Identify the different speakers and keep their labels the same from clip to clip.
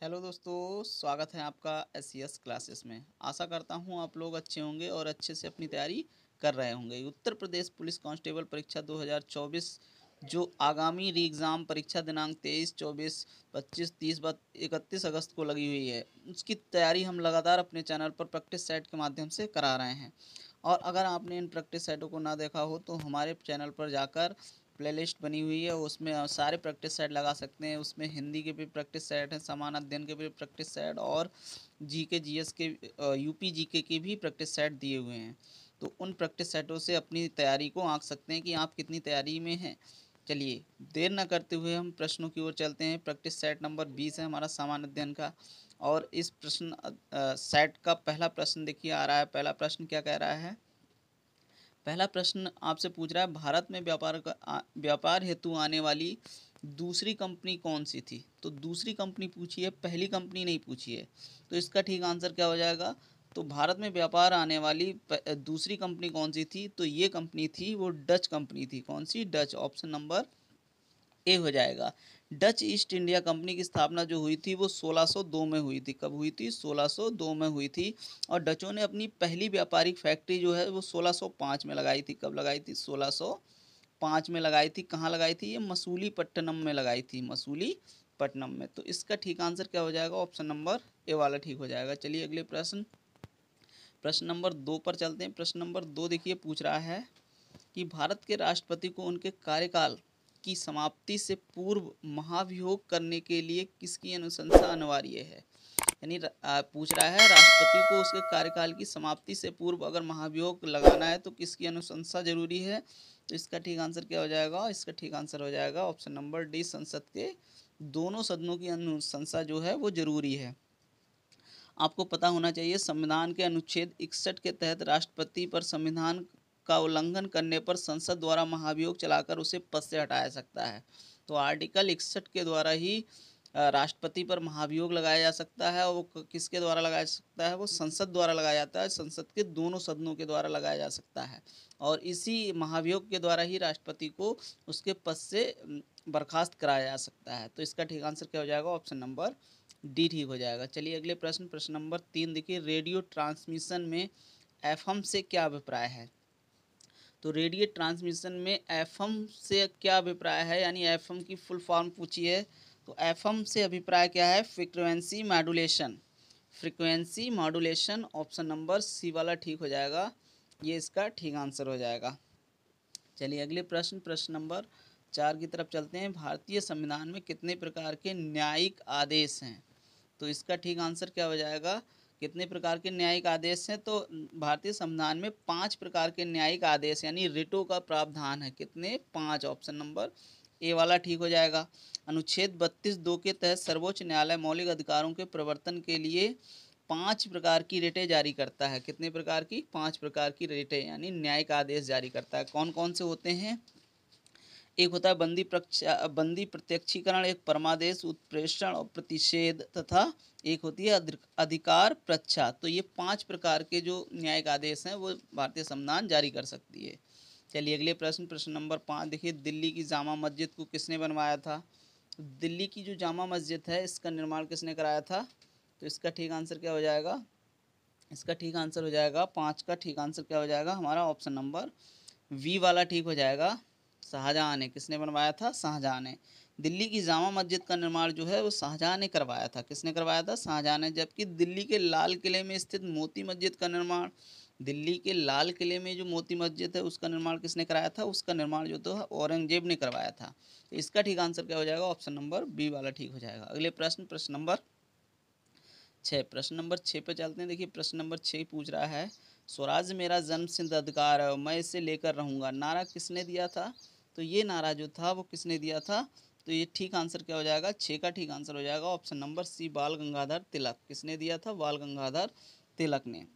Speaker 1: Hello दोस्तों, स्वागत है आपका एस क्लासेस में। आशा करता हूँ आप लोग अच्छे होंगे और अच्छे से अपनी तैयारी कर रहे होंगे। उत्तर प्रदेश पुलिस कांस्टेबल परीक्षा 2024 जो आगामी री एग्ज़ाम परीक्षा दिनांक 23, 24, 25, 30, 31 अगस्त को लगी हुई है, उसकी तैयारी हम लगातार अपने चैनल पर प्रैक्टिस सेट के माध्यम से करा रहे हैं। और अगर आपने इन प्रैक्टिस सेटों को ना देखा हो तो हमारे चैनल पर जाकर प्लेलिस्ट बनी हुई है, उसमें सारे प्रैक्टिस सेट लगा सकते हैं। उसमें हिंदी के भी प्रैक्टिस सेट हैं, समान अध्ययन के भी प्रैक्टिस सेट और जीके जीएस के यूपी जीके के भी प्रैक्टिस सेट दिए हुए हैं। तो उन प्रैक्टिस सेटों से अपनी तैयारी को आंक सकते हैं कि आप कितनी तैयारी में हैं। चलिए देर न करते हुए हम प्रश्नों की ओर चलते हैं। प्रैक्टिस सेट नंबर 20 है हमारा सामान्य अध्ययन का। और इस प्रश्न सेट का पहला प्रश्न देखिए आ रहा है। पहला प्रश्न क्या कह रहा है? पहला प्रश्न आपसे पूछ रहा है, भारत में व्यापार हेतु आने वाली दूसरी कंपनी कौन सी थी? तो दूसरी कंपनी पूछी है, पहली कंपनी नहीं पूछी है। तो इसका ठीक आंसर क्या हो जाएगा? तो भारत में व्यापार आने वाली दूसरी कंपनी कौन सी थी? तो ये कंपनी थी, वो डच कंपनी थी। कौन सी? डच। ऑप्शन नंबर ए हो जाएगा। डच ईस्ट इंडिया कंपनी की स्थापना जो हुई थी वो 1602 में हुई थी। कब हुई थी? 1602 में हुई थी। और डचों ने अपनी पहली व्यापारिक फैक्ट्री जो है वो 1605 में लगाई थी। कब लगाई थी? 1605 में लगाई थी। कहाँ लगाई थी? ये मसूलीपट्टनम में लगाई थी। मसूलीपट्टनम में। तो इसका ठीक आंसर क्या हो जाएगा? ऑप्शन नंबर ए वाला ठीक हो जाएगा। चलिए अगले प्रश्न, प्रश्न नंबर 2 पर चलते हैं। प्रश्न नंबर 2 देखिए पूछ रहा है कि भारत के राष्ट्रपति को उनके कार्यकाल की समाप्ति से पूर्व महाभियोग करने के लिए किसकी अनुशंसा अनिवार्य है? यानी पूछ रहा है राष्ट्रपति को उसके कार्यकाल की समाप्ति से पूर्व अगर महाभियोग लगाना है तो किसकी अनुशंसा जरूरी है? तो इसका ठीक आंसर क्या हो जाएगा? इसका ठीक आंसर हो जाएगा ऑप्शन नंबर डी, संसद के दोनों सदनों की अनुशंसा जो है वो जरूरी है। आपको पता होना चाहिए संविधान के अनुच्छेद 61 के तहत राष्ट्रपति पर संविधान का उल्लंघन करने पर संसद द्वारा महाभियोग चलाकर उसे पद से हटाया सकता है। तो आर्टिकल 61 के द्वारा ही राष्ट्रपति पर महाभियोग लगाया जा सकता है। और वो किसके द्वारा लगाया जा सकता है? वो संसद द्वारा लगाया जाता है। संसद के दोनों सदनों के द्वारा लगाया जा सकता है। और इसी महाभियोग के द्वारा ही राष्ट्रपति को उसके पद से बर्खास्त कराया जा सकता है। तो इसका ठीक आंसर क्या हो जाएगा? ऑप्शन नंबर डी ठीक हो जाएगा। चलिए अगले प्रश्न, प्रश्न नंबर 3 देखिए, रेडियो ट्रांसमिशन में एफएम से क्या अभिप्राय है? तो रेडियो ट्रांसमिशन में एफएम से क्या अभिप्राय है, यानी एफएम की फुल फॉर्म पूछी है। तो एफएम से अभिप्राय क्या है? Frequency modulation. Frequency modulation. Option number C वाला ठीक हो जाएगा। ये इसका ठीक आंसर हो जाएगा। चलिए अगले प्रश्न, प्रश्न नंबर 4 की तरफ चलते हैं। भारतीय संविधान में कितने प्रकार के न्यायिक आदेश हैं? तो इसका ठीक आंसर क्या हो जाएगा? कितने प्रकार के न्यायिक आदेश हैं? तो भारतीय संविधान में 5 प्रकार के न्यायिक आदेश यानी रिटों का प्रावधान है। कितने? 5। ऑप्शन नंबर ए वाला ठीक हो जाएगा। अनुच्छेद 32(2) के तहत सर्वोच्च न्यायालय मौलिक अधिकारों के प्रवर्तन के लिए 5 प्रकार की रिटें जारी करता है। कितने प्रकार की? 5 प्रकार की रिटें यानी न्यायिक आदेश जारी करता है। कौन कौन से होते हैं? एक होता है बंदी प्रत्यक्षीकरण, एक परमादेश, उत्प्रेषण और प्रतिषेध, तथा एक होती है अधिकार प्रच्छा। तो ये 5 प्रकार के जो न्यायिक आदेश हैं वो भारतीय संविधान जारी कर सकती है। चलिए अगले प्रश्न, प्रश्न नंबर 5 देखिए, दिल्ली की जामा मस्जिद को किसने बनवाया था? दिल्ली की जो जामा मस्जिद है इसका निर्माण किसने कराया था? तो इसका ठीक आंसर क्या हो जाएगा? इसका ठीक आंसर हो जाएगा 5 का ठीक आंसर क्या हो जाएगा हमारा? ऑप्शन नंबर वी वाला ठीक हो जाएगा। शाहजहां ने। किसने बनवाया था? शाहजहां ने। दिल्ली की जामा मस्जिद का निर्माण जो है वो शाहजहां ने करवाया था। किसने करवाया था? शाहजहां ने। जबकि दिल्ली के लाल किले में स्थित मोती मस्जिद का निर्माण, दिल्ली के लाल किले में जो मोती मस्जिद है उसका निर्माण किसने कराया था? उसका निर्माण जो था औरंगजेब ने करवाया था। तो इसका ठीक आंसर क्या हो जाएगा? ऑप्शन नंबर बी वाला ठीक हो जाएगा। अगले प्रश्न, प्रश्न नंबर 6। प्रश्न नंबर 6 पे चलते हैं। देखिए प्रश्न नंबर 6 पूछ रहा है, स्वराज मेरा जन्म सिद्ध अधिकार है, मैं इसे लेकर रहूँगा, नारा किसने दिया था? तो ये नारा जो था वो किसने दिया था? तो ये ठीक आंसर क्या हो जाएगा? 6 का ठीक आंसर हो जाएगा ऑप्शन नंबर सी, बाल गंगाधर तिलक। किसने दिया था? बाल गंगाधर तिलक ने।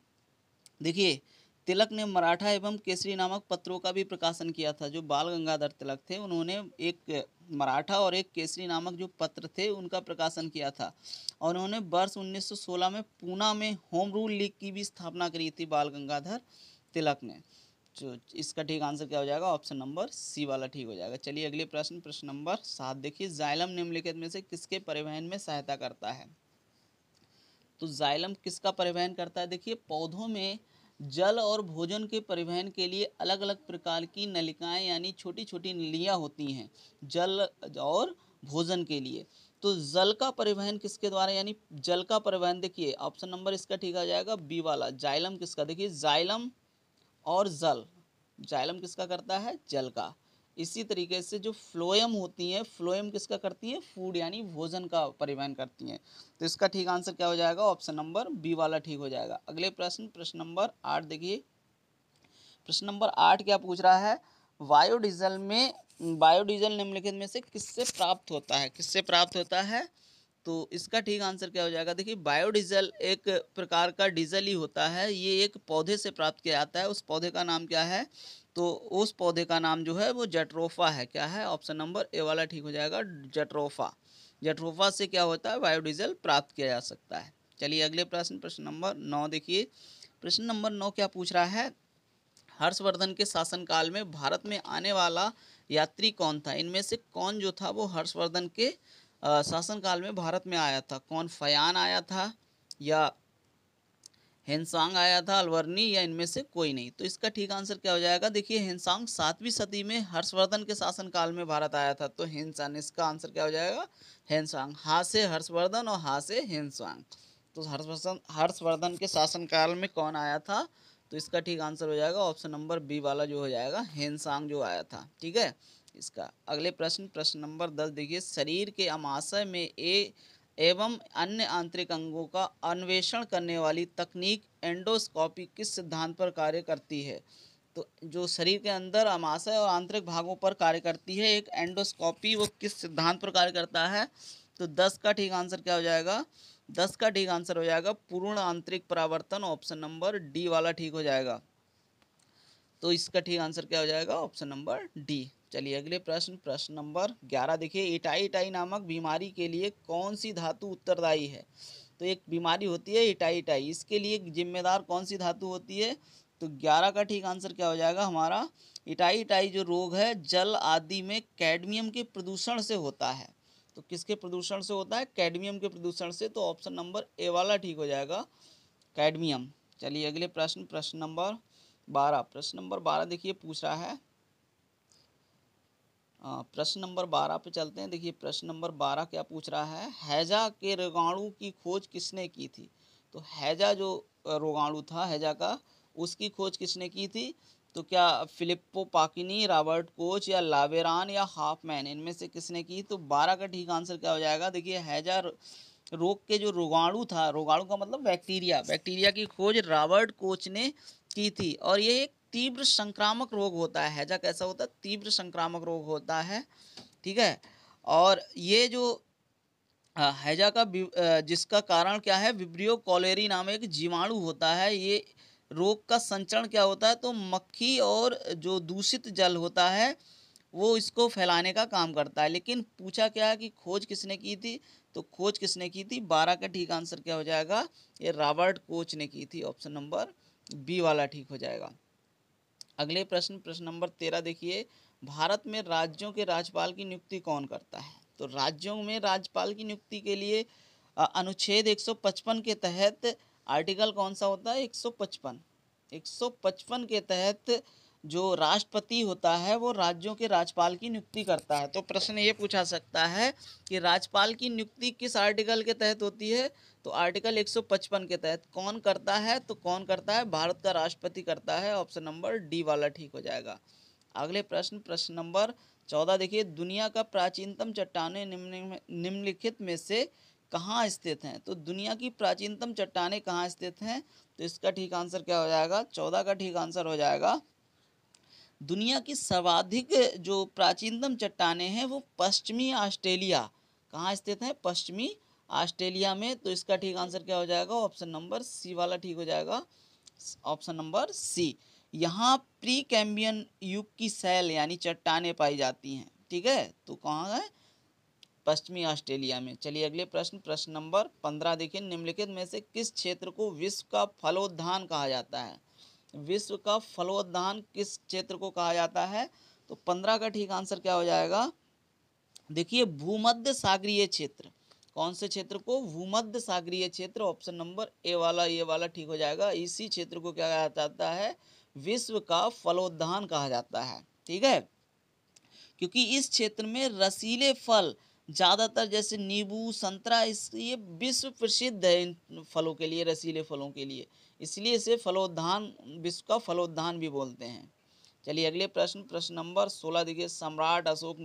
Speaker 1: देखिए तिलक ने मराठा एवं केसरी नामक पत्रों का भी प्रकाशन किया था। जो बाल गंगाधर तिलक थे उन्होंने एक मराठा और एक केसरी नामक जो पत्र थे उनका प्रकाशन किया था। और उन्होंने वर्ष 1916 में पूना में होम रूल लीग की भी स्थापना करी थी बाल गंगाधर तिलक ने। जो इसका ठीक आंसर क्या हो जाएगा? ऑप्शन नंबर सी वाला ठीक हो जाएगा। चलिए अगले प्रश्न, प्रश्न नंबर 7 देखिए, जाइलम निम्नलिखित में से किसके परिवहन में सहायता करता है? तो जाइलम किसका परिवहन करता है? देखिए पौधों में जल और भोजन के परिवहन के लिए अलग अलग प्रकार की नलिकाएं यानी छोटी छोटी नलियां होती हैं जल और भोजन के लिए। तो जल का परिवहन किसके द्वारा, यानी जल का परिवहन, देखिए ऑप्शन नंबर इसका ठीक आ जाएगा बी वाला। जाइलम किसका, देखिए जाइलम और जल, जाइलम किसका करता है? जल का। इसी तरीके से जो फ्लोएम होती है, फ्लोएम किसका करती है? फूड यानी भोजन का परिवहन करती हैं। तो इसका ठीक आंसर क्या हो जाएगा? ऑप्शन नंबर बी वाला ठीक हो जाएगा। अगले प्रश्न, प्रश्न नंबर 8 देखिए। प्रश्न नंबर 8 क्या पूछ रहा है? बायोडीजल में, बायोडीजल निम्नलिखित में से किससे प्राप्त होता है? किससे प्राप्त होता है? तो इसका ठीक आंसर क्या हो जाएगा? देखिए बायोडीजल एक प्रकार का डीजल ही होता है, ये एक पौधे से प्राप्त किया जाता है। उस पौधे का नाम क्या है? तो उस पौधे का नाम जो है वो जट्रोफा है। क्या है? ऑप्शन नंबर ए वाला ठीक हो जाएगा, जट्रोफा। जट्रोफा से क्या होता है? बायोडीजल प्राप्त किया जा सकता है। चलिए अगले प्रश्न, प्रश्न नंबर 9 देखिए। प्रश्न नंबर 9 क्या पूछ रहा है? हर्षवर्धन के शासनकाल में भारत में आने वाला यात्री कौन था? इनमें से कौन जो था वो हर्षवर्धन के शासनकाल में भारत में आया था? कौन? फयान आया था या हेनसांग आया था अलवर्नी, या इनमें से कोई नहीं? तो इसका ठीक आंसर क्या हो जाएगा? देखिए हेनसांग 7वीं सदी में हर्षवर्धन के शासनकाल में भारत आया था, तो हेनसांग, इसका आंसर क्या हो जाएगा? हेनसांग। हा से हर्षवर्धन और हा से हेनसांग। तो हर्षवर्धन के शासनकाल में कौन आया था? तो इसका ठीक आंसर हो जाएगा ऑप्शन नंबर बी वाला जो हो जाएगा, हेनसांग जो आया था। ठीक है इसका। अगले प्रश्न, प्रश्न नंबर 10 देखिए। शरीर के अमाशय में एवं अन्य आंतरिक अंगों का अन्वेषण करने वाली तकनीक एंडोस्कोपी किस सिद्धांत पर कार्य करती है? तो जो शरीर के अंदर अमाशय और आंतरिक भागों पर कार्य करती है एक एंडोस्कोपी, वो किस सिद्धांत पर कार्य करता है? तो 10 का ठीक आंसर क्या हो जाएगा? 10 का ठीक आंसर हो जाएगा पूर्ण आंतरिक परावर्तन, ऑप्शन नंबर डी वाला ठीक हो जाएगा। तो इसका ठीक आंसर क्या हो जाएगा? Option number D. चलिए अगले प्रश्न, प्रश्न नंबर 11 देखिए। इटाई इटाई नामक बीमारी के लिए कौन सी धातु उत्तरदायी है? तो एक बीमारी होती है इटाई इटाई, इसके लिए जिम्मेदार कौन सी धातु होती है? तो 11 का ठीक आंसर क्या हो जाएगा हमारा? इटाई इटाई जो रोग है जल आदि में कैडमियम के प्रदूषण से होता है। तो किसके प्रदूषण से होता है? कैडमियम के प्रदूषण से। तो ऑप्शन नंबर ए वाला ठीक हो जाएगा, कैडमियम। चलिए अगले प्रश्न, प्रश्न नंबर 12। प्रश्न नंबर 12 देखिए पूछ रहा है, प्रश्न नंबर 12 पे चलते हैं। देखिए प्रश्न नंबर 12 क्या पूछ रहा है? हैजा के रोगाणु की खोज किसने की थी? तो हैजा जो रोगाणु था हैजा का, उसकी खोज किसने की थी? तो क्या फिलिप्पो पाकिनी, रॉबर्ट कोच या लावेरान या हाफमैन, इनमें से किसने की? तो 12 का ठीक आंसर क्या हो जाएगा? देखिए हैजा रोग के जो रोगाणु था, रोगाणु का मतलब बैक्टीरिया, बैक्टीरिया की खोज रॉबर्ट कोच ने की थी। और ये एक तीव्र संक्रामक रोग होता है। हैजा कैसा होता है? तीव्र संक्रामक रोग होता है। ठीक है। और ये जो हैजा का जिसका कारण क्या है? विब्रियो कॉलेरी नाम एक जीवाणु होता है। ये रोग का संचरण क्या होता है? तो मक्खी और जो दूषित जल होता है वो इसको फैलाने का काम करता है। लेकिन पूछा क्या है कि खोज किसने की थी? तो खोज किसने की थी? 12 का ठीक आंसर क्या हो जाएगा? ये रॉबर्ट कोच ने की थी, ऑप्शन नंबर बी वाला ठीक हो जाएगा। अगले प्रश्न, प्रश्न नंबर 13 देखिए। भारत में राज्यों के राज्यपाल की नियुक्ति कौन करता है? तो राज्यों में राज्यपाल की नियुक्ति के लिए अनुच्छेद 155 के तहत आर्टिकल कौन सा होता है? 155। 155 के तहत जो राष्ट्रपति होता है वो राज्यों के राज्यपाल की नियुक्ति करता है। तो प्रश्न ये पूछा सकता है कि राज्यपाल की नियुक्ति किस आर्टिकल के तहत होती है? तो आर्टिकल 155 के तहत। कौन करता है? तो कौन करता है? भारत का राष्ट्रपति करता है, ऑप्शन नंबर डी वाला ठीक हो जाएगा। अगले प्रश्न, प्रश्न नंबर 14 देखिए। दुनिया का प्राचीनतम चट्टानें निम्नलिखित में से कहाँ स्थित हैं? तो दुनिया की प्राचीनतम चट्टानें कहाँ स्थित हैं? तो इसका ठीक आंसर क्या हो जाएगा? 14 का ठीक आंसर हो जाएगा, दुनिया की सर्वाधिक जो प्राचीनतम चट्टानें हैं वो पश्चिमी ऑस्ट्रेलिया। कहाँ स्थित हैं? पश्चिमी ऑस्ट्रेलिया में। तो इसका ठीक आंसर क्या हो जाएगा? ऑप्शन नंबर सी वाला ठीक हो जाएगा, ऑप्शन नंबर सी। यहाँ प्री कैम्बियन युग की शैल यानी चट्टानें पाई जाती हैं। ठीक है, तो कहाँ है? पश्चिमी ऑस्ट्रेलिया में। चलिए अगले प्रश्न, प्रश्न नंबर 15 देखिए। निम्नलिखित में से किस क्षेत्र को विश्व का फलोद्यान कहा जाता है? विश्व का फलोद्यान किस क्षेत्र को कहा जाता है? तो 15 का ठीक आंसर क्या हो जाएगा? देखिए भूमध्य सागरीय क्षेत्र। कौन से क्षेत्र को? भूमध्य सागरीय क्षेत्र। ऑप्शन नंबर ए वाला, ये वाला ठीक हो जाएगा। इसी क्षेत्र को क्या कहा जाता है? विश्व का फलोद्यान कहा जाता है। ठीक है, क्योंकि इस क्षेत्र में रसीले फल ज़्यादातर, जैसे नींबू, संतरा, इस ये विश्व प्रसिद्ध है इन फलों के लिए, रसीले फलों के लिए, इसलिए इसे फलोद्यान, विश्व का फलोद्यान भी बोलते हैं। चलिए अगले प्रश्न, प्रश्न नंबर 16 देखिए, सम्राट अशोक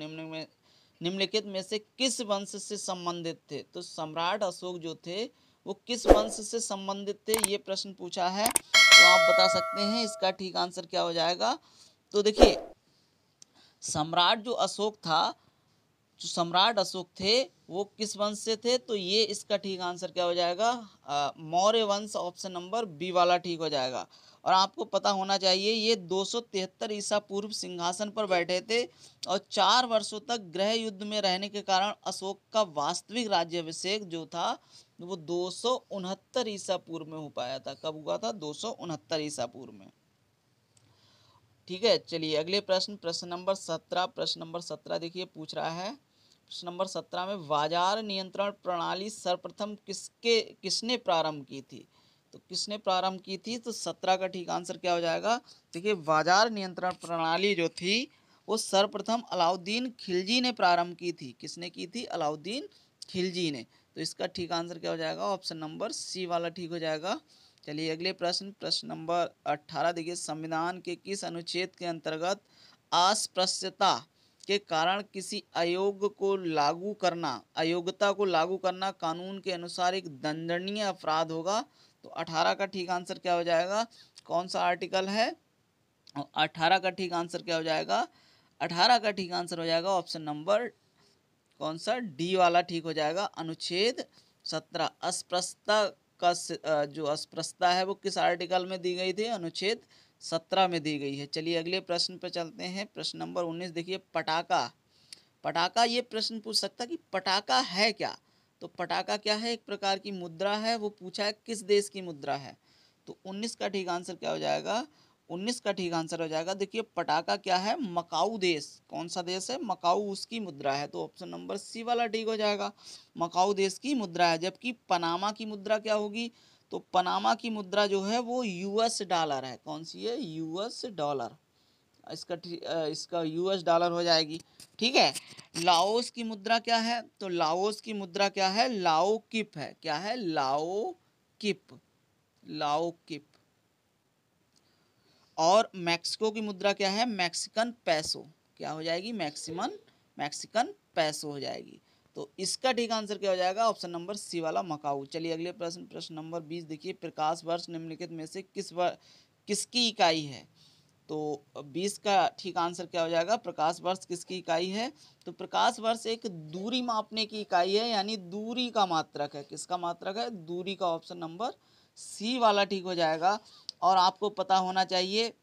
Speaker 1: निम्नलिखित में से किस वंश से संबंधित थे? तो सम्राट अशोक जो थे वो किस वंश से संबंधित थे, ये प्रश्न पूछा है, तो आप बता सकते हैं इसका ठीक आंसर क्या हो जाएगा। तो देखिए, सम्राट जो अशोक था, जो सम्राट अशोक थे वो किस वंश से थे? तो ये इसका ठीक आंसर क्या हो जाएगा? मौर्य वंश। ऑप्शन नंबर बी वाला ठीक हो जाएगा। और आपको पता होना चाहिए ये 273 ईसा पूर्व सिंहासन पर बैठे थे और 4 वर्षों तक गृह युद्ध में रहने के कारण अशोक का वास्तविक राज्याभिषेक जो था वो 269 ईसा पूर्व में हो पाया था। कब हुआ था? 269 ईसा पूर्व में। ठीक है, चलिए अगले प्रश्न, प्रश्न नंबर 17। प्रश्न नंबर 17 देखिए पूछ रहा है, प्रश्न नंबर 17 में बाजार नियंत्रण प्रणाली सर्वप्रथम किसने प्रारंभ की थी? तो किसने प्रारंभ की थी? तो 17 का ठीक आंसर क्या हो जाएगा? देखिए, बाजार नियंत्रण प्रणाली जो थी वो सर्वप्रथम अलाउद्दीन खिलजी ने प्रारंभ की थी। किसने की थी? अलाउद्दीन खिलजी ने। तो इसका ठीक आंसर क्या हो जाएगा? ऑप्शन नंबर सी वाला ठीक हो जाएगा। चलिए अगले प्रश्न, प्रश्न नंबर 18 देखिए, संविधान के किस अनुच्छेद के अंतर्गत अस्पृश्यता के कारण किसी अयोग्यता को लागू करना कानून के अनुसार एक दंडनीय अपराध होगा? तो 18 का ठीक आंसर क्या हो जाएगा? कौन सा आर्टिकल है? 18 का ठीक आंसर क्या हो जाएगा? 18 का ठीक आंसर हो जाएगा ऑप्शन नंबर कौन सा? डी वाला ठीक हो जाएगा। अनुच्छेद 17। अस्पृश्यता का जो अस्पृश्यता है वो किस आर्टिकल में दी गई थी? अनुच्छेद 17 में दी गई है। चलिए अगले प्रश्न पर चलते हैं, प्रश्न नंबर 19 देखिए, पटाखा। पटाखा, ये प्रश्न पूछ सकता कि पटाखा है क्या? तो पटाखा क्या है? एक प्रकार की मुद्रा है। वो पूछा है किस देश की मुद्रा है? तो 19 का ठीक आंसर क्या हो जाएगा? 19 का ठीक आंसर हो जाएगा, देखिए पटाखा क्या है? मकाऊ देश। कौन सा देश है? मकाऊ, उसकी मुद्रा है। तो ऑप्शन नंबर सी वाला ठीक हो जाएगा, मकाऊ देश की मुद्रा है। जबकि पनामा की मुद्रा क्या होगी? तो पनामा की मुद्रा जो है वो यूएस डॉलर है। कौन सी है? US dollar. इसका यूएस डॉलर हो जाएगी। ठीक है, लाओस की मुद्रा क्या है? तो लाओस की मुद्रा क्या है? लाओ किप है। क्या है? लाओ किप, लाओ किप। और मैक्सिको की मुद्रा क्या है? मैक्सिकन पैसो। क्या हो जाएगी? मैक्सिकन पैसो हो जाएगी। तो इसका ठीक आंसर क्या हो जाएगा? ऑप्शन नंबर सी वाला, मकाऊ। चलिए अगले प्रश्न, प्रश्न नंबर 20 देखिए, प्रकाश वर्ष निम्नलिखित में से किसकी इकाई है? तो 20 का ठीक आंसर क्या हो जाएगा? प्रकाश वर्ष किसकी इकाई है? तो प्रकाश वर्ष एक दूरी मापने की इकाई है, यानी दूरी का मात्रक है। किसका मात्रक है? दूरी का। ऑप्शन नंबर सी वाला ठीक हो जाएगा। और आपको पता होना चाहिए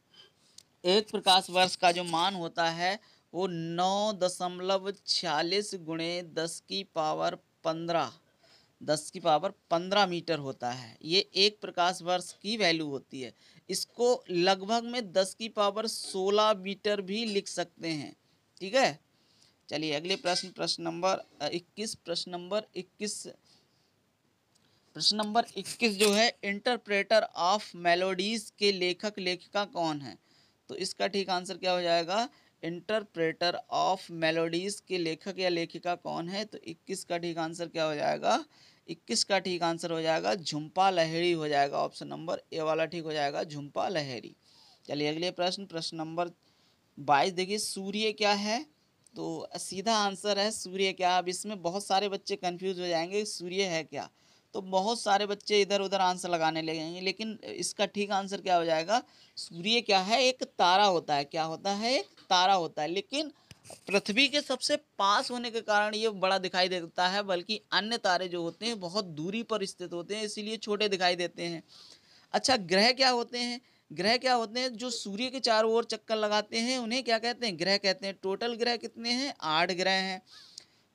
Speaker 1: एक प्रकाश वर्ष का जो मान होता है वो 9.46 गुणे 10 की पावर 15 मीटर होता है। ये एक प्रकाश वर्ष की वैल्यू होती है। इसको लगभग में 10 की पावर 16 मीटर भी लिख सकते हैं। ठीक है, चलिए अगले प्रश्न, प्रश्न नंबर 21। प्रश्न नंबर 21 जो है, इंटरप्रेटर ऑफ मेलोडीज के लेखक लेखिका कौन है? तो इसका ठीक आंसर क्या हो जाएगा? इंटरप्रेटर ऑफ मेलोडीज के लेखक या लेखिका कौन है? तो 21 का ठीक आंसर क्या हो जाएगा? 21 का ठीक आंसर हो जाएगा झुम्पा लाहिड़ी हो जाएगा। ऑप्शन नंबर ए वाला ठीक हो जाएगा, झुम्पा लाहिड़ी। चलिए अगले प्रश्न, प्रश्न नंबर 22 देखिए, सूर्य क्या है? तो सीधा आंसर है सूर्य क्या। अब इसमें बहुत सारे बच्चे कंफ्यूज हो जाएंगे, सूर्य है क्या? तो बहुत सारे बच्चे इधर उधर आंसर लगाने लगेंगे, लेकिन इसका ठीक आंसर क्या हो जाएगा? सूर्य क्या है? एक तारा होता है। क्या होता है? एक तारा होता है। लेकिन पृथ्वी के सबसे पास होने के कारण ये बड़ा दिखाई देता है, बल्कि अन्य तारे जो होते हैं बहुत दूरी पर स्थित होते हैं, इसीलिए छोटे दिखाई देते हैं। अच्छा, ग्रह क्या होते हैं? ग्रह क्या होते हैं? जो सूर्य के चारों ओर चक्कर लगाते हैं उन्हें क्या कहते हैं? ग्रह कहते हैं। टोटल ग्रह कितने हैं? 8 ग्रह हैं।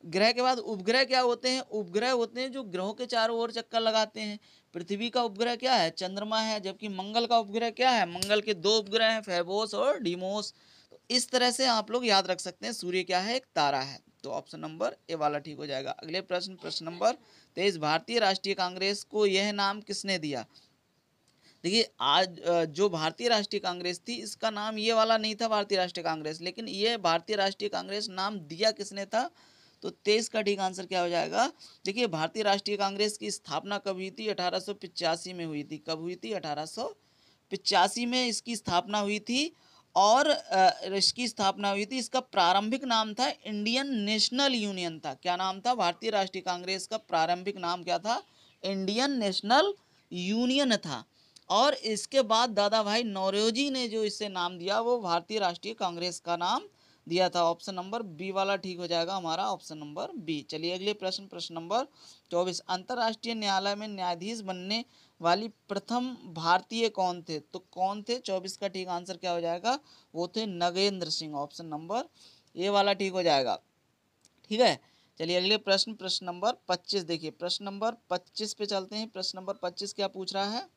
Speaker 1: ग्रह के बाद उपग्रह क्या होते हैं? उपग्रह होते हैं जो ग्रहों के चारों ओर चक्कर लगाते हैं। पृथ्वी का उपग्रह क्या है? चंद्रमा है। जबकि मंगल का उपग्रह क्या है? मंगल के 2 उपग्रह हैं, फेबोस और डीमोस। तो इस तरह से आप लोग याद रख सकते हैं सूर्य क्या है? एक तारा है। तो ऑप्शन नंबर ए वाला ठीक हो जाएगा। अगले प्रश्न, प्रश्न नंबर 23, भारतीय राष्ट्रीय कांग्रेस को यह नाम किसने दिया? देखिए आज जो भारतीय राष्ट्रीय कांग्रेस थी इसका नाम ये वाला नहीं था भारतीय राष्ट्रीय कांग्रेस, लेकिन ये भारतीय राष्ट्रीय कांग्रेस नाम दिया किसने था? तो 23 का ठीक आंसर क्या हो जाएगा? देखिए भारतीय राष्ट्रीय कांग्रेस की स्थापना कब हुई थी? 1885 में हुई थी। कब हुई थी? 1885 में इसकी स्थापना हुई थी। और इसकी स्थापना हुई थी, इसका प्रारंभिक नाम था इंडियन नेशनल यूनियन था। क्या नाम था? भारतीय राष्ट्रीय कांग्रेस का प्रारंभिक नाम क्या था? इंडियन नेशनल यूनियन था। और इसके बाद दादा भाई नौरोजी ने जो इसे नाम दिया वो भारतीय राष्ट्रीय कांग्रेस का नाम दिया था। ऑप्शन नंबर बी वाला ठीक हो जाएगा हमारा, ऑप्शन नंबर बी। चलिए अगले प्रश्न, प्रश्न नंबर 24, अंतर्राष्ट्रीय न्यायालय में न्यायाधीश बनने वाली प्रथम भारतीय कौन थे? तो कौन थे? 24 का ठीक आंसर क्या हो जाएगा? वो थे Nagendra Singh. Option number A वाला ठीक हो जाएगा। ठीक है, चलिए अगले प्रश्न, प्रश्न नंबर 25 देखिए। प्रश्न नंबर 25 पे चलते हैं। प्रश्न नंबर 25 क्या पूछ रहा है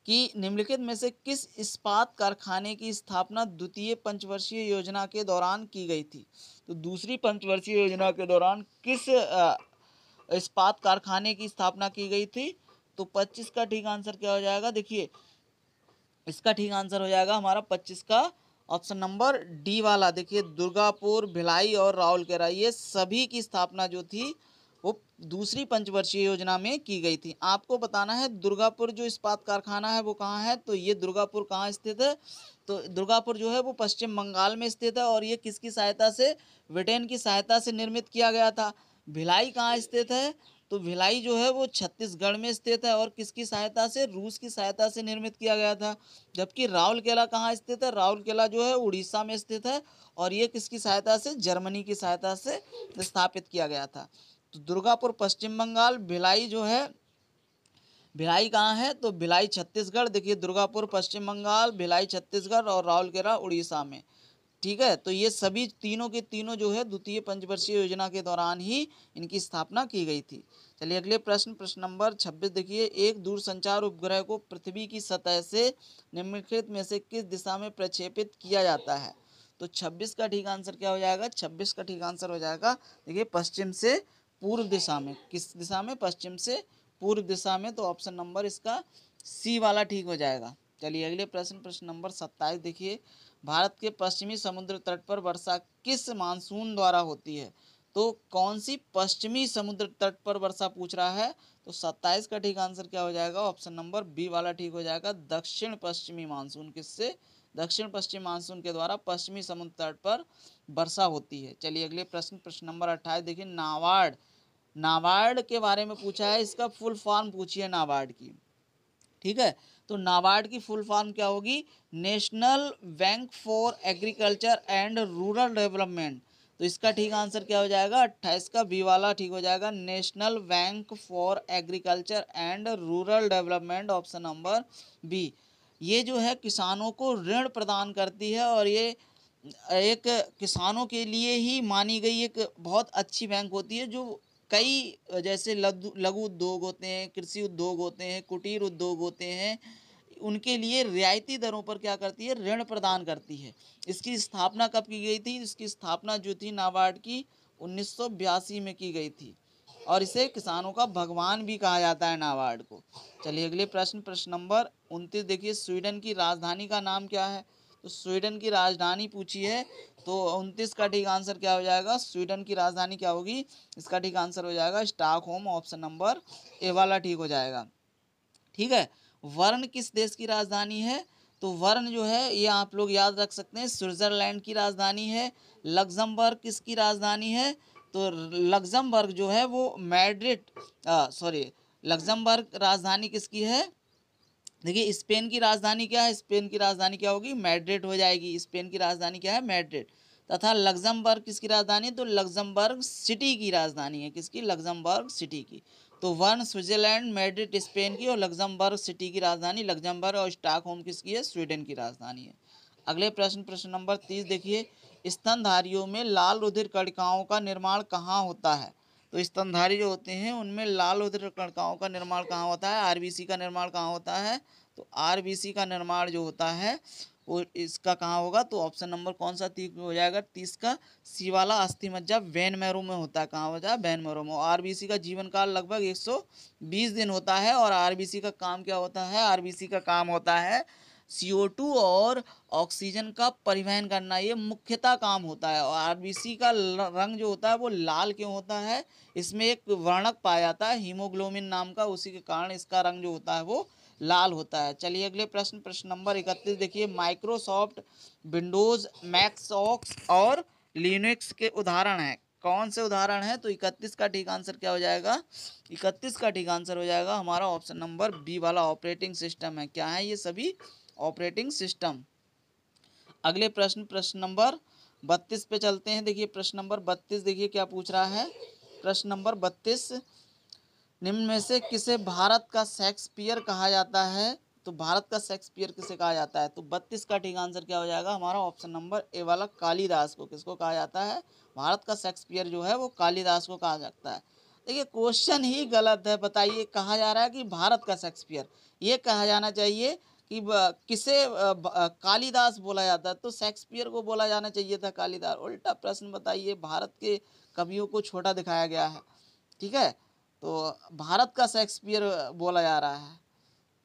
Speaker 1: कि निम्नलिखित में से किस इस्पात कारखाने की स्थापना द्वितीय पंचवर्षीय योजना के दौरान की गई थी? तो दूसरी पंचवर्षीय योजना के दौरान किस इस्पात कारखाने की स्थापना की गई थी? तो 25 का ठीक आंसर क्या हो जाएगा? देखिए इसका ठीक आंसर हो जाएगा हमारा 25 का ऑप्शन नंबर डी वाला। देखिए दुर्गापुर, भिलाई और राउरकेला ये सभी की स्थापना जो थी वो दूसरी पंचवर्षीय योजना में की गई थी। आपको बताना है दुर्गापुर जो इस्पात कारखाना है वो कहाँ है? तो ये दुर्गापुर कहाँ स्थित है? तो दुर्गापुर जो है वो पश्चिम बंगाल में स्थित है और ये किसकी सहायता से? ब्रिटेन की सहायता से निर्मित किया गया था। भिलाई कहाँ स्थित है? तो भिलाई जो है वो छत्तीसगढ़ में स्थित है और किसकी सहायता से? रूस की सहायता से निर्मित किया गया था। जबकि राउरकेला कहाँ स्थित है? राउरकेला जो है उड़ीसा में स्थित है और ये किसकी सहायता से? जर्मनी की सहायता से स्थापित किया गया था। तो दुर्गापुर पश्चिम बंगाल, भिलाई जो है, भिलाई कहाँ है? तो भिलाई छत्तीसगढ़। देखिए दुर्गापुर पश्चिम बंगाल, भिलाई छत्तीसगढ़ और राउरकेला उड़ीसा में। ठीक है, तो ये सभी तीनों के तीनों जो है द्वितीय पंचवर्षीय योजना के दौरान ही इनकी स्थापना की गई थी। चलिए अगले प्रश्न, प्रश्न नंबर 26 देखिए। एक दूरसंचार उपग्रह को पृथ्वी की सतह से निम्नलिखित में से किस दिशा में प्रक्षेपित किया जाता है? तो 26 का ठीक आंसर क्या हो जाएगा? 26 का ठीक आंसर हो जाएगा देखिए पश्चिम से पूर्व दिशा में। किस दिशा में? पश्चिम से पूर्व दिशा में। तो ऑप्शन नंबर इसका सी वाला ठीक हो जाएगा। चलिए अगले प्रश्न, प्रश्न नंबर 27 देखिए। भारत के पश्चिमी समुद्र तट पर वर्षा किस मानसून द्वारा होती है? तो कौन सी पश्चिमी समुद्र तट पर वर्षा पूछ रहा है? तो 27 का ठीक आंसर क्या हो जाएगा? ऑप्शन नंबर बी वाला ठीक हो जाएगा, दक्षिण पश्चिमी मानसून। किससे? दक्षिण पश्चिम मानसून के द्वारा पश्चिमी समुद्र तट पर वर्षा होती है। चलिए अगले प्रश्न, प्रश्न नंबर 28 देखिए। नाबार्ड, नाबार्ड के बारे में पूछा है, इसका फुल फॉर्म पूछिए नाबार्ड की। ठीक है, तो नाबार्ड की फुल फॉर्म क्या होगी? National bank for agriculture and rural development. तो इसका ठीक आंसर क्या हो जाएगा? 28 का बी वाला ठीक हो जाएगा, national bank for agriculture and rural development, option number B. ये जो है किसानों को ऋण प्रदान करती है और ये एक किसानों के लिए ही मानी गई एक बहुत अच्छी बैंक होती है, जो कई जैसे लघु उद्योग होते हैं, कृषि उद्योग होते हैं, कुटीर उद्योग होते हैं, उनके लिए रियायती दरों पर क्या करती है? ऋण प्रदान करती है। इसकी स्थापना कब की गई थी? इसकी स्थापना जो थी नाबार्ड की 1982 में की गई थी और इसे किसानों का भगवान भी कहा जाता है नाबार्ड को। चलिए अगले प्रश्न, प्रश्न नंबर 29 देखिए। स्वीडन की राजधानी का नाम क्या है? तो स्वीडन की राजधानी पूछी है, तो 29 का ठीक आंसर क्या हो जाएगा? स्वीडन की राजधानी क्या होगी? इसका ठीक आंसर हो जाएगा स्टॉकहोम, ऑप्शन नंबर ए वाला ठीक हो जाएगा। ठीक है, वर्ण किस देश की राजधानी है? तो वर्ण जो है ये आप लोग याद रख सकते हैं, स्विट्जरलैंड की राजधानी है। लग्जमबर्ग किसकी राजधानी है? तो लग्जमबर्ग जो है वो मैड्रिड, सॉरी, लग्जमबर्ग राजधानी किसकी है? देखिए स्पेन की राजधानी क्या है? स्पेन की राजधानी क्या होगी? मैड्रिड हो जाएगी। स्पेन की राजधानी क्या है? मैड्रिड। तथा लग्जमबर्ग किसकी राजधानी? तो लग्जमबर्ग सिटी की राजधानी है। किसकी? लग्जमबर्ग सिटी की। तो वर्ण स्विट्जरलैंड, मैड्रिड स्पेन की और लग्जमबर्ग सिटी की राजधानी लग्जमबर्ग और स्टॉकहोम किसकी है? स्वीडन की राजधानी है। अगले प्रश्न, प्रश्न नंबर 30 देखिए। स्तनधारियों में लाल रुधिर कणिकाओं का निर्माण कहाँ होता है? तो स्तनधारी जो होते हैं उनमें लाल रुधिर कणिकाओं का निर्माण कहाँ होता है? आरबीसी का निर्माण कहाँ होता है? तो आरबीसी का निर्माण जो होता है को इसका कहाँ होगा, तो ऑप्शन नंबर कौन सा हो जाएगा 30 का सी वाला अस्थि मज्जा वेन मैरो में होता है। कहाँ होता है, वेन मैरो में। आरबीसी का जीवन काल लगभग 120 दिन होता है और आरबीसी का काम क्या होता है, आरबीसी का काम होता है CO2 और ऑक्सीजन का परिवहन करना, ये मुख्यतः काम होता है। और आरबीसी का रंग जो होता है वो लाल क्यों होता है, इसमें एक वर्णक पाया जाता है हीमोग्लोबिन नाम का, उसी के कारण इसका रंग जो होता है वो लाल होता है। चलिए अगले प्रश्न, प्रश्न नंबर 31 देखिए, माइक्रोसॉफ्ट विंडोज, मैक्सऑक्स और लिनक्स के उदाहरण हैं। कौन से उदाहरण है, तो 31 का ठीक आंसर क्या हो जाएगा, 31 का ठीक आंसर हो जाएगा हमारा ऑप्शन नंबर बी वाला, ऑपरेटिंग सिस्टम है। क्या है ये सभी, ऑपरेटिंग सिस्टम। अगले प्रश्न, प्रश्न नंबर 32 पे चलते हैं। देखिए प्रश्न नंबर 32 देखिए क्या पूछ रहा है, प्रश्न नंबर 32, निम्न में से किसे भारत का शेक्सपियर कहा जाता है, तो भारत का शेक्सपियर किसे कहा जाता है, तो 32 का ठीक आंसर क्या हो जाएगा हमारा ऑप्शन नंबर ए वाला, कालिदास को। किसको कहा जाता है, भारत का शेक्सपियर जो है वो कालिदास को कहा जाता है। देखिए क्वेश्चन ही गलत है, बताइए, कहा जा रहा है कि भारत का शेक्सपियर, ये कहा जाना चाहिए कि किसे कालिदास बोला जाता है, तो शेक्सपियर को बोला जाना चाहिए था कालिदास। उल्टा प्रश्न, बताइए, भारत के कवियों को छोटा दिखाया गया है, ठीक है, तो भारत का शेक्सपियर बोला जा रहा है।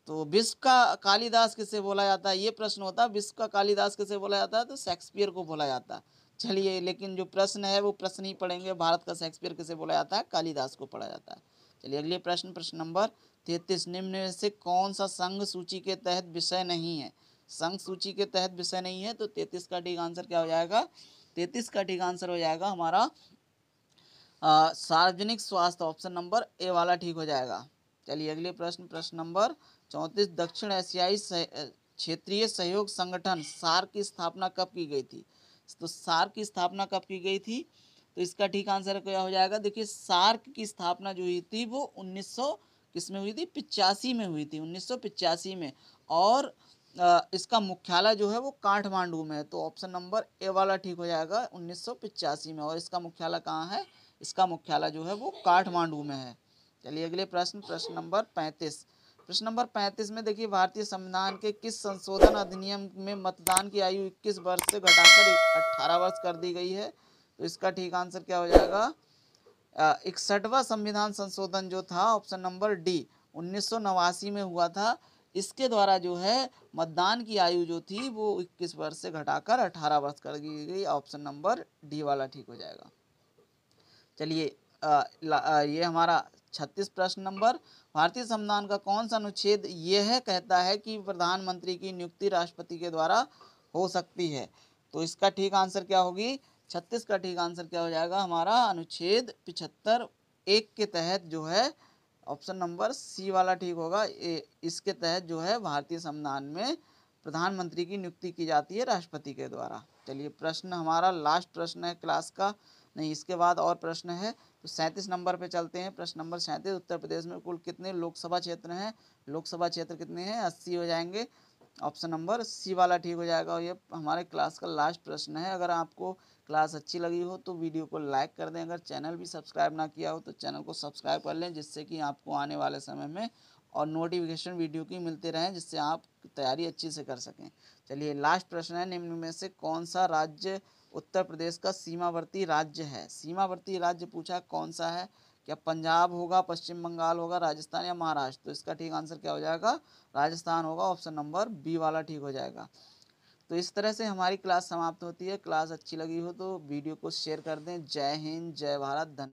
Speaker 1: तो विश्व का कालिदास किसे बोला जाता है, ये प्रश्न होता है, विश्व का कालिदास किसे बोला जाता है, तो शेक्सपियर को बोला जाता है। चलिए, लेकिन जो प्रश्न है वो प्रश्न ही पढ़ेंगे, भारत का शेक्सपियर किसे बोला जाता है, कालिदास को पढ़ा जाता है। चलिए अगले प्रश्न, प्रश्न नंबर 33, निम्न में से कौन सा संघ सूची के तहत विषय नहीं है, संघ सूची के तहत विषय नहीं है, तो 33 का ठीक आंसर क्या हो जाएगा, 33 का ठीक आंसर हो जाएगा हमारा सार्वजनिक स्वास्थ्य, ऑप्शन नंबर ए वाला ठीक हो जाएगा। चलिए अगले प्रश्न, प्रश्न नंबर 34, दक्षिण एशियाई क्षेत्रीय सहयोग संगठन सार्क की स्थापना कब की गई थी, तो सार्क की स्थापना कब की गई थी, तो इसका ठीक आंसर क्या हो जाएगा, देखिए सार्क की स्थापना जो हुई थी वो 1900 किसमें हुई थी, 85 में हुई थी, 1985 में। और इसका मुख्यालय जो है वो काठमांडू में है, तो ऑप्शन नंबर ए वाला ठीक हो जाएगा 1985 में। और इसका मुख्यालय कहाँ है, इसका मुख्यालय जो है वो काठमांडू में है। चलिए अगले प्रश्न, प्रश्न नंबर 35, प्रश्न नंबर 35 में देखिए, भारतीय संविधान के किस संशोधन अधिनियम में मतदान की आयु 21 वर्ष से घटाकर 18 वर्ष कर दी गई है, तो इसका ठीक आंसर क्या हो जाएगा, 61वां संविधान संशोधन जो था ऑप्शन नंबर डी 1989 में हुआ था, इसके द्वारा जो है मतदान की आयु जो थी वो 21 वर्ष से घटाकर 18 वर्ष कर दी गई, ऑप्शन नंबर डी वाला ठीक हो जाएगा। चलिए ये हमारा 36 प्रश्न नंबर, भारतीय संविधान का कौन सा अनुच्छेद यह कहता है कि प्रधानमंत्री की नियुक्ति राष्ट्रपति के द्वारा हो सकती है, तो इसका ठीक आंसर क्या होगी, 36 का ठीक आंसर क्या हो जाएगा हमारा अनुच्छेद 75 1 के तहत जो है ऑप्शन नंबर सी वाला ठीक होगा। इसके तहत जो है भारतीय संविधान में प्रधानमंत्री की नियुक्ति की जाती है राष्ट्रपति के द्वारा। चलिए प्रश्न हमारा लास्ट प्रश्न है क्लास का, नहीं इसके बाद और प्रश्न है, तो 37 नंबर पे चलते हैं। प्रश्न नंबर 37, उत्तर प्रदेश में कुल कितने लोकसभा क्षेत्र हैं, लोकसभा क्षेत्र कितने हैं, 80 हो जाएंगे, ऑप्शन नंबर सी वाला ठीक हो जाएगा। और ये हमारे क्लास का लास्ट प्रश्न है। अगर आपको क्लास अच्छी लगी हो तो वीडियो को लाइक कर दें, अगर चैनल भी सब्सक्राइब ना किया हो तो चैनल को सब्सक्राइब कर लें, जिससे कि आपको आने वाले समय में और नोटिफिकेशन वीडियो की मिलते रहें, जिससे आप तैयारी अच्छी से कर सकें। चलिए लास्ट प्रश्न है, निम्न में से कौन सा राज्य उत्तर प्रदेश का सीमावर्ती राज्य है, सीमावर्ती राज्य पूछा कौन सा है, क्या पंजाब होगा, पश्चिम बंगाल होगा, राजस्थान या महाराष्ट्र, तो इसका ठीक आंसर क्या हो जाएगा, राजस्थान होगा, ऑप्शन नंबर बी वाला ठीक हो जाएगा। तो इस तरह से हमारी क्लास समाप्त होती है। क्लास अच्छी लगी हो तो वीडियो को शेयर कर दें। जय हिंद, जय भारत, धन्यवाद।